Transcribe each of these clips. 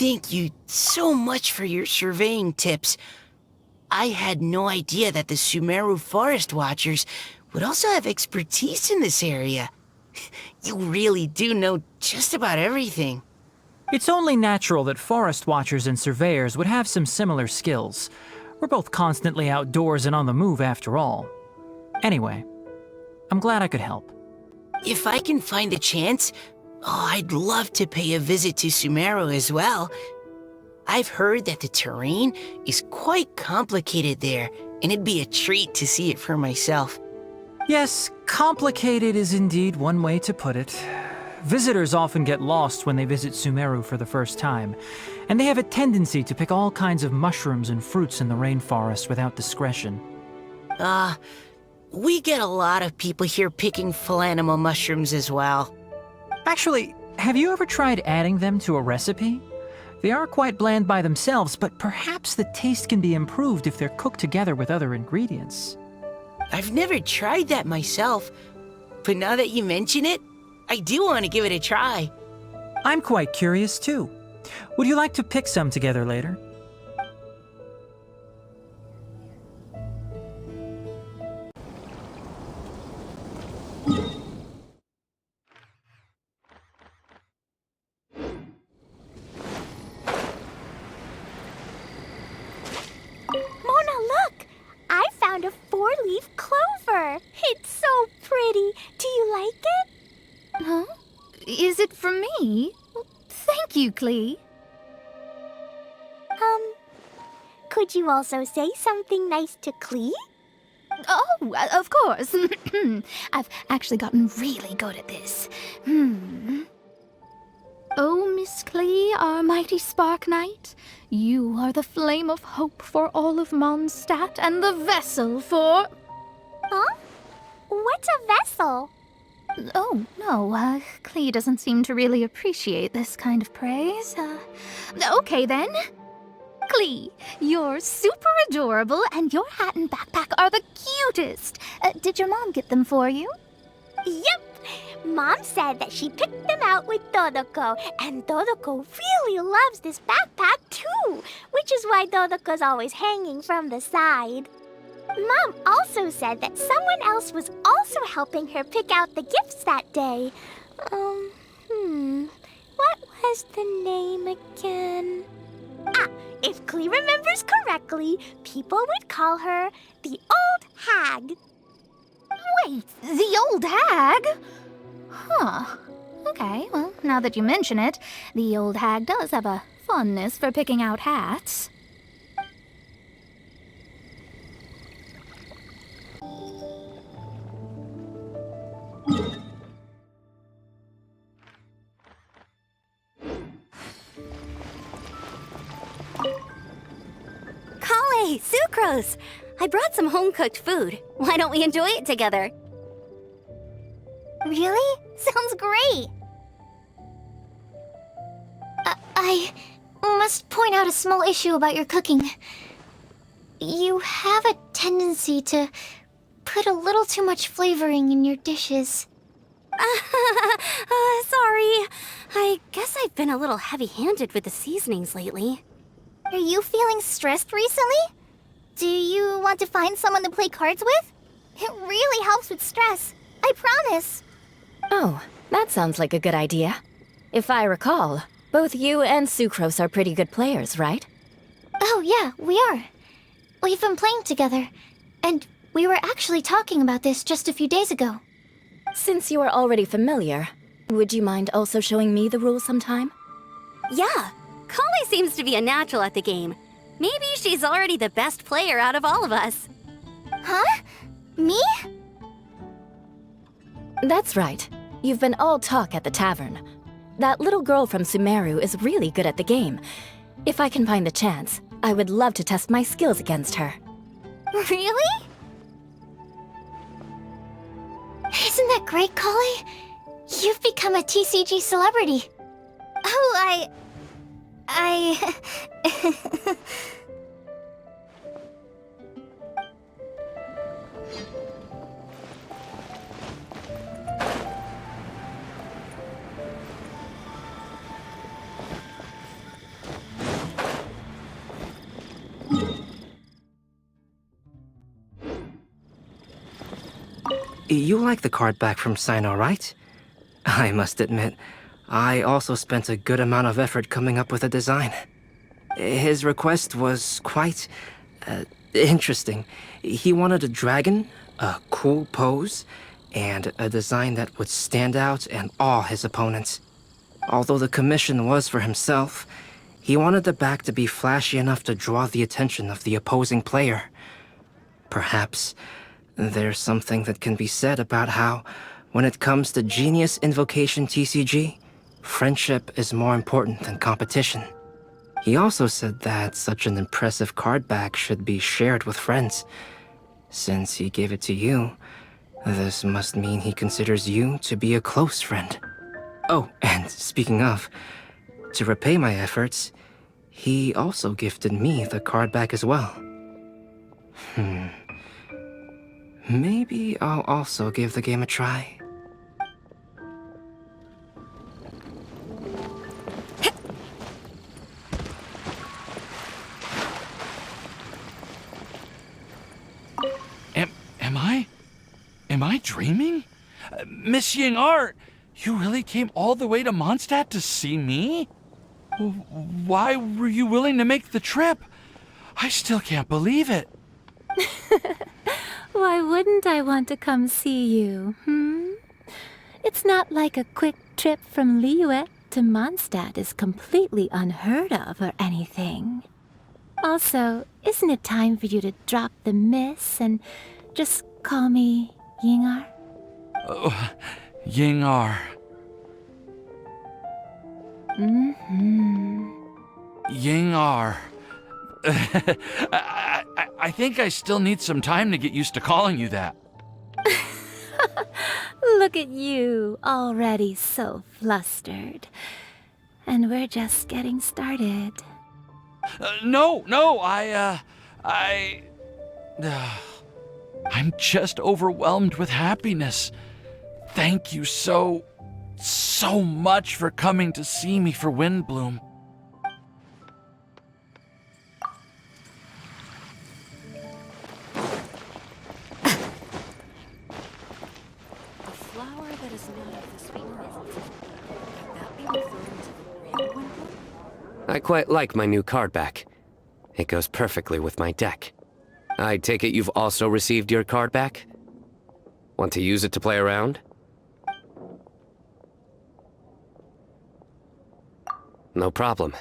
Thank you so much for your surveying tips. I had no idea that the Sumeru Forest Watchers would also have expertise in this area. You really do know just about everything. It's only natural that forest watchers and surveyors would have some similar skills. We're both constantly outdoors and on the move after all. Anyway, I'm glad I could help. If I can find a chance, I'd love to pay a visit to Sumeru as well. I've heard that the terrain is quite complicated there, and it'd be a treat to see it for myself. Yes, complicated is indeed one way to put it. Visitors often get lost when they visit Sumeru for the first time, and they have a tendency to pick all kinds of mushrooms and fruits in the rainforest without discretion. We get a lot of people here picking Phalanima mushrooms as well. Actually, have you ever tried adding them to a recipe? They are quite bland by themselves, but perhaps the taste can be improved if they're cooked together with other ingredients. I've never tried that myself, but now that you mention it, I do want to give it a try. I'm quite curious too. Would you like to pick some together later? Mona, look! I found a 4-leaf clover. It's so pretty. Do you like it? Huh? Is it for me? Thank you, Klee. Could you also say something nice to Klee? Oh, of course. I've actually gotten really good at this. Oh, Miss Klee, our mighty Spark Knight, you are the flame of hope for all of Mondstadt and the vessel for... Huh? What's a vessel? Oh, no, Klee doesn't seem to really appreciate this kind of praise. Okay then. Klee, you're super adorable, and your hat and backpack are the cutest. Did your mom get them for you? Yep! Mom said that she picked them out with Dodoko, and Dodoko really loves this backpack too, which is why Dodoko's always hanging from the side. Mom also said that someone else was also helping her pick out the gifts that day. What was the name again? If Klee remembers correctly, people would call her the Old Hag. Wait, the old hag? Huh. Okay, well, now that you mention it, the old hag does have a fondness for picking out hats. Collei, Sucrose! I brought some home-cooked food. Why don't we enjoy it together? Really? Sounds great. I must point out a small issue about your cooking. You have a tendency to put a little too much flavoring in your dishes. Sorry. I guess I've been a little heavy-handed with the seasonings lately. Are you feeling stressed recently? Do you want to find someone to play cards with? It really helps with stress. I promise. Oh, that sounds like a good idea. If I recall, both you and Sucrose are pretty good players, right? Oh yeah, we are. We've been playing together, and we were actually talking about this just a few days ago. Since you are already familiar, would you mind also showing me the rules sometime? Yeah, Collei seems to be a natural at the game. Maybe she's already the best player out of all of us. Huh? Me? That's right. You've been all talk at the tavern. That little girl from Sumeru is really good at the game. If I can find the chance, I would love to test my skills against her. Really? Isn't that great, Collei? You've become a TCG celebrity. Oh, You like the card back from Cyno, right? I must admit, I also spent a good amount of effort coming up with a design. His request was quite interesting. He wanted a dragon, a cool pose, and a design that would stand out and awe his opponents. Although the commission was for himself, he wanted the back to be flashy enough to draw the attention of the opposing player. Perhaps there's something that can be said about how, when it comes to Genius Invocation TCG, friendship is more important than competition. He also said that such an impressive card back should be shared with friends. Since he gave it to you, this must mean he considers you to be a close friend. Oh, and speaking of, to repay my efforts, he also gifted me the card back as well. Maybe I'll also give the game a try. Am I dreaming? Miss Ying'er, you really came all the way to Mondstadt to see me? Why were you willing to make the trip? I still can't believe it. Why wouldn't I want to come see you, It's not like a quick trip from Liyue to Mondstadt is completely unheard of or anything. Also, isn't it time for you to drop the miss and just call me Ying'er? Oh, Ying'er. Ying'er. I think I still need some time to get used to calling you that. Look at you, already so flustered. And we're just getting started. No, I'm just overwhelmed with happiness. Thank you so much for coming to see me for Windblume. The flower that is not of this world. Could that be referring to the real Windblume? I quite like my new card back. It goes perfectly with my deck. I take it you've also received your card back? Want to use it to play around? No problem.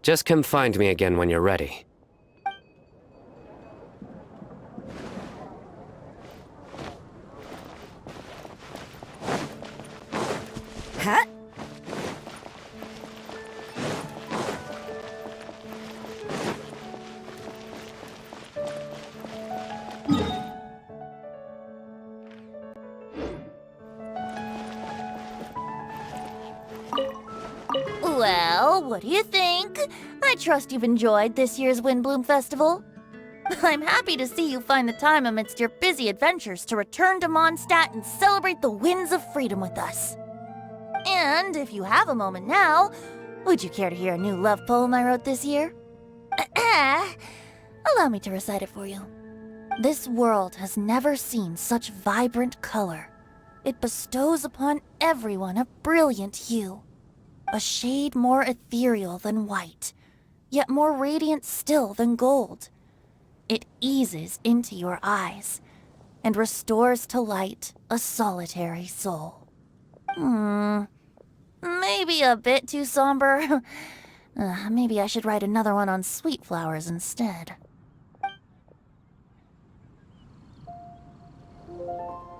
Just come find me again when you're ready. Huh? Well, what do you think? I trust you've enjoyed this year's Windblume Festival. I'm happy to see you find the time amidst your busy adventures to return to Mondstadt and celebrate the winds of freedom with us. And if you have a moment now, would you care to hear a new love poem I wrote this year? Allow me to recite it for you. This world has never seen such vibrant color. It bestows upon everyone a brilliant hue. A shade more ethereal than white, yet more radiant still than gold. It eases into your eyes and restores to light a solitary soul. Maybe a bit too somber. Maybe I should write another one on sweet flowers instead.